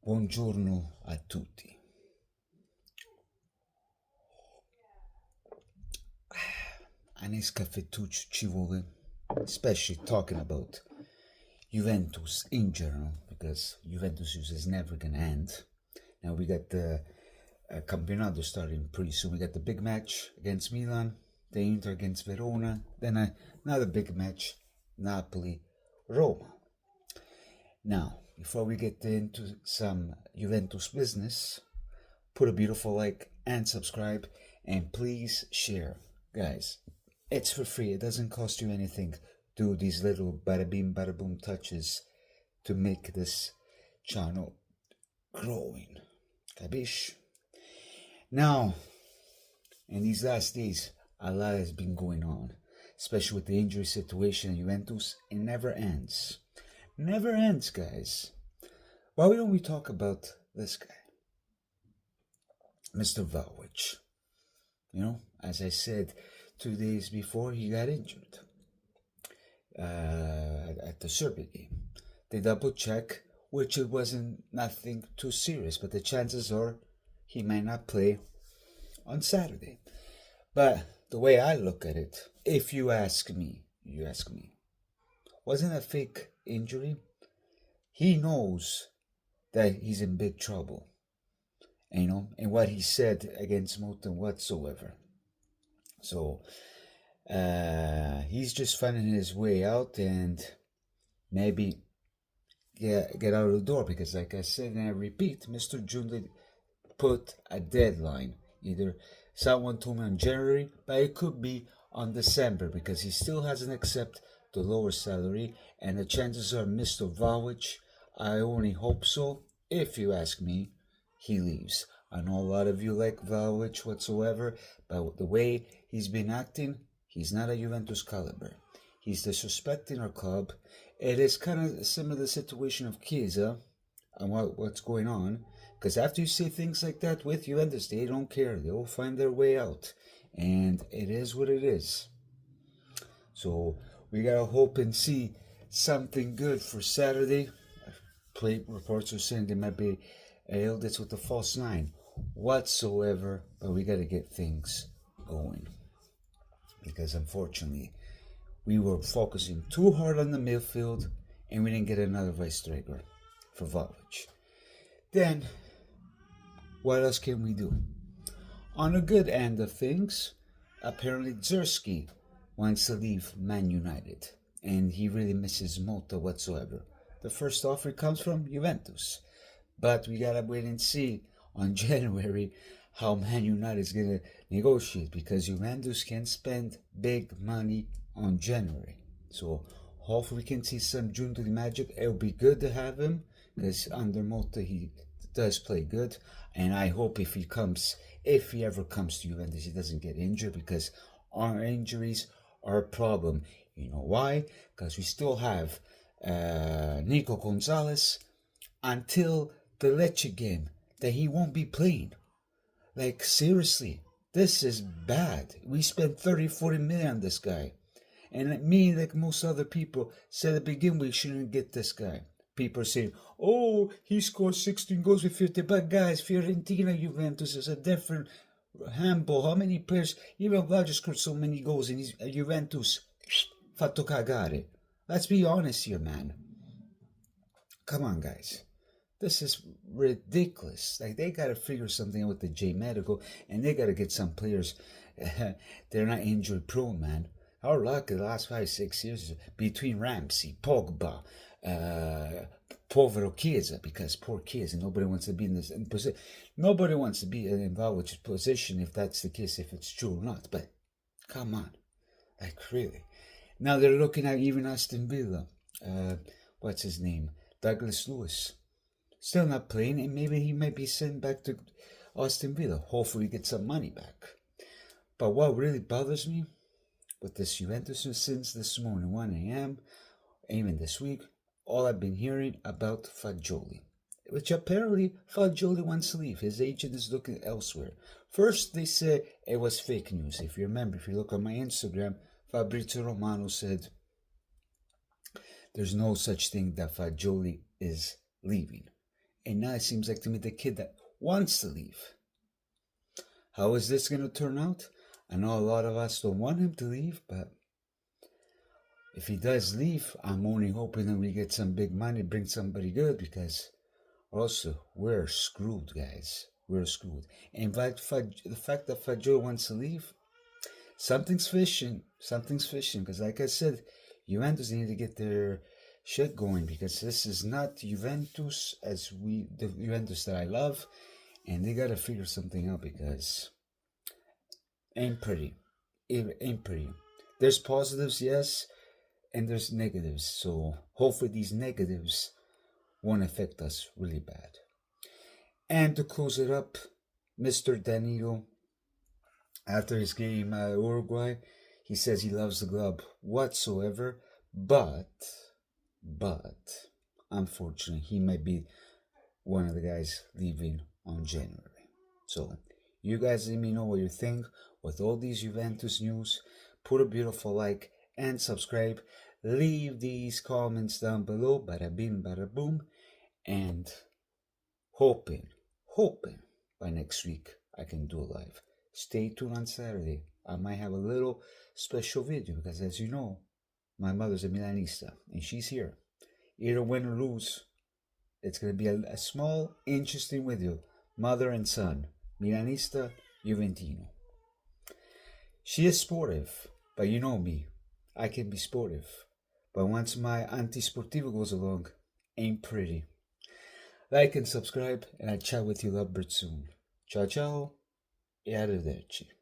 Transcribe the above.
Buongiorno a tutti. A nice caffettuccio ci vuole, especially talking about Juventus in general, because Juventus is never gonna end. Now we got the Campionato starting pretty soon. We got the big match against Milan, the Inter against Verona, then another big match, Napoli, Roma. Now, before we get into some Juventus business, put a beautiful like and subscribe, and please share. Guys, it's for free. It doesn't cost you anything. Do these little bada bing bada boom touches to make this channel growing. Capish? Now, in these last days, a lot has been going on, especially with the injury situation in Juventus. It never ends. Never ends, guys. Why don't we talk about this guy, Mr. Vlahovic? You know, as I said 2 days before, he got injured at the Serbia game. They double check, which it wasn't nothing too serious, but the chances are he might not play on Saturday. But the way I look at it, if you ask me, wasn't a fake injury? He knows that he's in big trouble, you know, and what he said against Moten whatsoever. So he's just finding his way out and maybe get out of the door, because like I said and I repeat, Mr. Jundley put a deadline. Either someone told me on January, but it could be on December, because he still hasn't accepted the lower salary, and the chances are Mr. Vlahovic, I only hope so, if you ask me, he leaves. I know a lot of you like Vlahovic whatsoever, but the way he's been acting, he's not a Juventus caliber. He's disrespecting our club. It is kind of similar to the situation of Chiesa and what's going on, because after you say things like that with Juventus, they don't care. They'll find their way out, and it is what it is. So we gotta hope and see something good for Saturday. Play reports are saying they might be Elditz with the false 9 whatsoever, but we gotta get things going, because unfortunately we were focusing too hard on the midfield and we didn't get another vice striker for Vlahovic. Then what else can we do? On a good end of things, apparently Zirzkee wants to leave Man United, and he really misses Mota whatsoever. The first offer comes from Juventus, but we gotta wait and see on January how Man United is gonna negotiate, because Juventus can spend big money on January. So hopefully we can see some Jundley magic. It'll be good to have him, because under Mota he does play good, and I hope if he ever comes to Juventus, he doesn't get injured, because our injuries are a problem. You know why? Because we still have Nico Gonzalez until the Lecce game that he won't be playing. Like, seriously, this is bad. We spent 30-40 million on this guy, and me, like most other people, said at the beginning we shouldn't get this guy. People are saying, oh, he scored 16 goals with 50, but guys, Fiorentina, Juventus is a different handball. How many players, even Vlahovic scored so many goals in Juventus, fatto cagare. Let's be honest here, man. Come on, guys. This is ridiculous. Like, they gotta figure something out with the J Medical, and they gotta get some players they're not injury prone, man. Our luck in the last 5-6 years between Ramsey, Pogba, Povero Chiesa, because poor Chiesa, nobody wants to be in this position. Nobody wants to be in Vlahovic's position, if that's the case, if it's true or not. But come on, like, really. Now they're looking at even Aston Villa. What's his name? Douglas Lewis. Still not playing, and maybe he might be sent back to Aston Villa. Hopefully he gets some money back. But what really bothers me with this Juventus since this morning, 1 a.m., even this week, all I've been hearing about Fagioli, which apparently Fagioli wants to leave. His agent is looking elsewhere. First, they said it was fake news. If you remember, if you look on my Instagram, Fabrizio Romano said there's no such thing that Fagioli is leaving. And now it seems like to me the kid that wants to leave. How is this going to turn out? I know a lot of us don't want him to leave, but if he does leave, I'm only hoping that we get some big money, bring somebody good, because also we're screwed, guys. We're screwed. And the fact that Fagioli wants to leave, something's fishing. Something's fishing. Because like I said, Juventus need to get their shit going, because this is not Juventus the Juventus that I love, and they gotta figure something out, because ain't pretty. It ain't pretty. There's positives, yes, and there's negatives. So hopefully these negatives won't affect us really bad. And to close it up, Mr. Danilo, after his game at Uruguay, he says he loves the club whatsoever, but unfortunately he might be one of the guys leaving on January. So you guys let me know what you think with all these Juventus news. Put a beautiful like and subscribe. Leave these comments down below. Bada bing, bada boom. And hoping by next week I can do a live. Stay tuned on Saturday. I might have a little special video, because as you know, my mother's a Milanista and she's here. Either win or lose, it's going to be a small, interesting video. Mother and son, Milanista, Juventino. She is sportive, but you know me, I can be sportive. But once my anti-sportivo goes along, ain't pretty. Like and subscribe, and I'll chat with you lovebirds soon. Ciao ciao, e arrivederci.